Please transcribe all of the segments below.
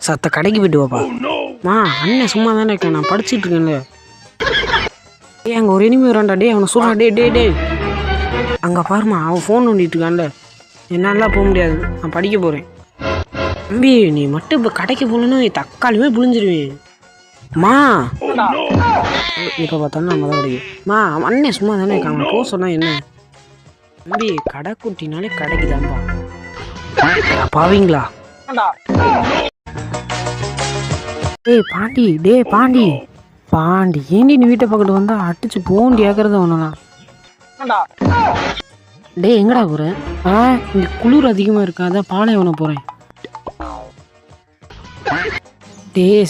சத்த கடைக்கு போயிட்டு வாப்பா. மா அண்ணன் சும்மா தானே இருக்கேன், நான் படிச்சுட்டு இருக்கேன்ல. ஏய் அங்கே ஒரு இனிமே வரான்டா, டே அவனை சொல்கிறான். டே அங்கே பாருமா, அவன் ஃபோன் நோண்டிட்டு இருக்கான்ல. என்னாலாம் போக முடியாது, நான் படிக்க போகிறேன். தம்பி நீ மட்டும் இப்போ கடைக்கு போகலன்னா தக்காளியுமே புழிஞ்சிருவேன். மா இப்போ பார்த்தாலும் நம்ம தான் கிடைக்கும். மா அண்ணன் சும்மா தானே இருக்கான், அவன் போக சொன்னா என்ன? தம்பி கடை குட்டினாலே கடைக்கு தான்ப்பா. பாவீங்களா? பாண்டி ஏண்டி நீ வீட்டை பக்கத்து வந்தா அடிச்சு போண்டி ஏக்கறது ஒண்ணுலாம். எங்கடா போற? இங்க குளிர் அதிகமா இருக்கா, அதான் பாலைவனம் போறேன்.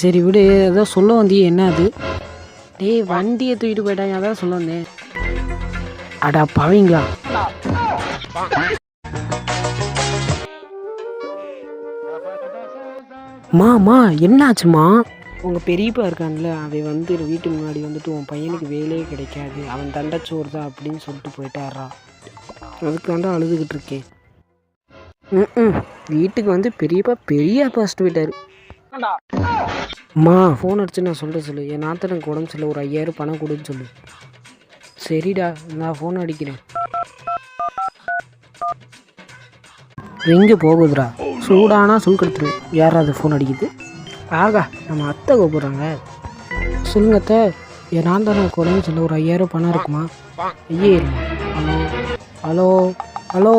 சரி விடு, ஏதோ சொல்ல வந்தியே, என்ன அது? வண்டியை தூக்கிட்டு போயிட்டாங்க, அதான் சொல்ல வந்தேன். அடா பாவீங்களா? மா என்னாச்சுமா? உங்கள் பெரியப்பா இருக்கான்ல, அவன் வந்து வீட்டுக்கு முன்னாடி வந்துட்டு உன் பையனுக்கு வேலையே கிடைக்காது, அவன் தண்டச்சோறு தான் அப்படின்னு சொல்லிட்டு போயிட்டாரா. அதுக்காண்டா அழுதுகிட்டு இருக்கேன். வீட்டுக்கு வந்து பெரிய பாஸ்ட் போயிட்டாரு. அம்மா ஃபோன் அடிச்சு நான் சொல்கிறேன் சொல்லு, என் நாத்தனுக்கு உடம்பு சொல்லு, ஒரு 5000 பணம் கொடுன்னு சொல்லு. சரிடா நான் ஃபோன் அடிக்கிறேன். எங்கே போகுதுடா? சூடானா சுல்கெடுத்துருவேன். யாராவது ஃபோன் அடிக்குது? ஆகா நம்ம அத்தை கூப்பிட்றாங்க. சொல்லுங்க அத்தை, என் நாந்தனுக்கு உடம்பு சொல்ல, ஒரு 5000 பணம் இருக்குமா? 5000? ஹலோ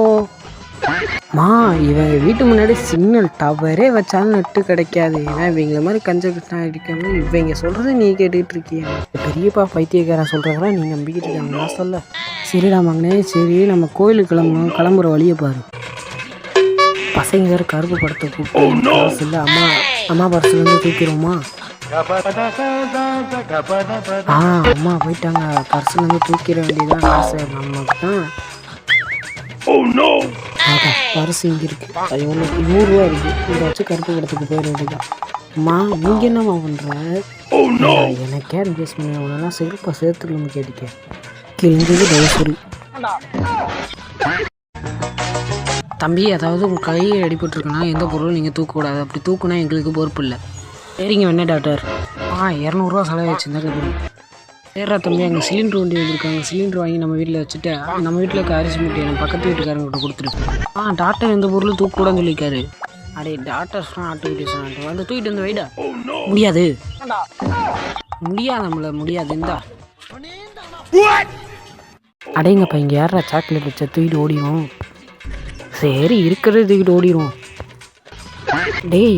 மா, இவங்க வீட்டு முன்னாடி சிக்னல் டவரே வச்சாலும் நெட்டு கிடைக்காது. ஏன்னா இவங்கள மாதிரி கஞ்சா அடிக்காம இவங்க சொல்கிறத நீ கேட்டுக்கிட்டு இருக்கீங்க. பெரியப்பா பைத்தியக்காரன் சொல்கிறதெல்லாம் நீ நம்பிக்கிட்டு இருக்காங்க. நான் சொல்ல சரிடா மகனே, சரி நம்ம கோயிலுக்கு கிளம்புற வழியை பாரு. பசங்க வேறு கருப்பு படத்தை கூப்பிட்டு இல்லை, அம்மா பர்ஸ்லேருந்து தூக்கிடுவோமா? அம்மா போயிட்டாங்க, பர்ஸ்லேருந்து தூக்கிட வேண்டியதான் ஆசை நமக்கு தான். பர்ஸ் இங்கே இருக்கு, அது ஒன்று 100 ரூபா இருக்கு, இதை வச்சு கருப்பு படத்துக்கு போயிட வேண்டியதான். அம்மா நீங்கள் என்னம்மா பண்ணுற? எனக்கே அட்ஜஸ்ட் பண்ண உடனே செருப்பா சேர்த்துக்கணும்னு கேட்டுக்க. கிழிஞ்சது தயவுசரி. தம்பி அதாவது உங்கள் கையை அடிபட்டுருக்குன்னா எந்த பொருளும் நீங்கள் தூக்கக்கூடாது, அப்படி தூக்குனா எங்களுக்கு பொறுப்பு இல்லை. சரிங்க என்ன டாக்டர்? 200 செலவு வச்சுருந்தாரு. சரிடா தம்பி, அங்கே சிலிண்டர் வண்டி வந்துருக்காங்க, சிலிண்டர் வாங்கி நம்ம வீட்டில் வச்சுட்டு நம்ம வீட்டில் இருக்க அரிசி மூட்டையை நம்ம பக்கத்து வீட்டுக்காரங்கிட்ட கொடுத்துருக்கோம். டாக்டர் எந்த பொருளும் தூக்கக்கூடாதுன்னு சொல்லியிருக்காரு. டாக்டர் சொன்னால் ஆட்டுக்கிட்டே சொன்னான் வந்து தூக்கிட்டு வந்து வைடா. முடியாது நம்மள முடியாது. இந்தா அடைங்கப்பா, இங்கே யாரா சாக்லேட் வச்சா தூக்கிட்டு ஓடிடும். சரி இருக்கிறது தூக்கிட்டு ஓடிடுவோம்.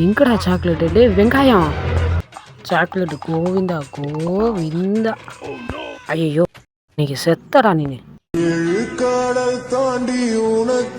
எங்கடா சாக்லேட்டு? வெங்காயம் சாக்லேட்டு. கோவிந்தா ஐயோ இன்னைக்கு செத்தடா நீ. கடல் தாண்டி உனக்கு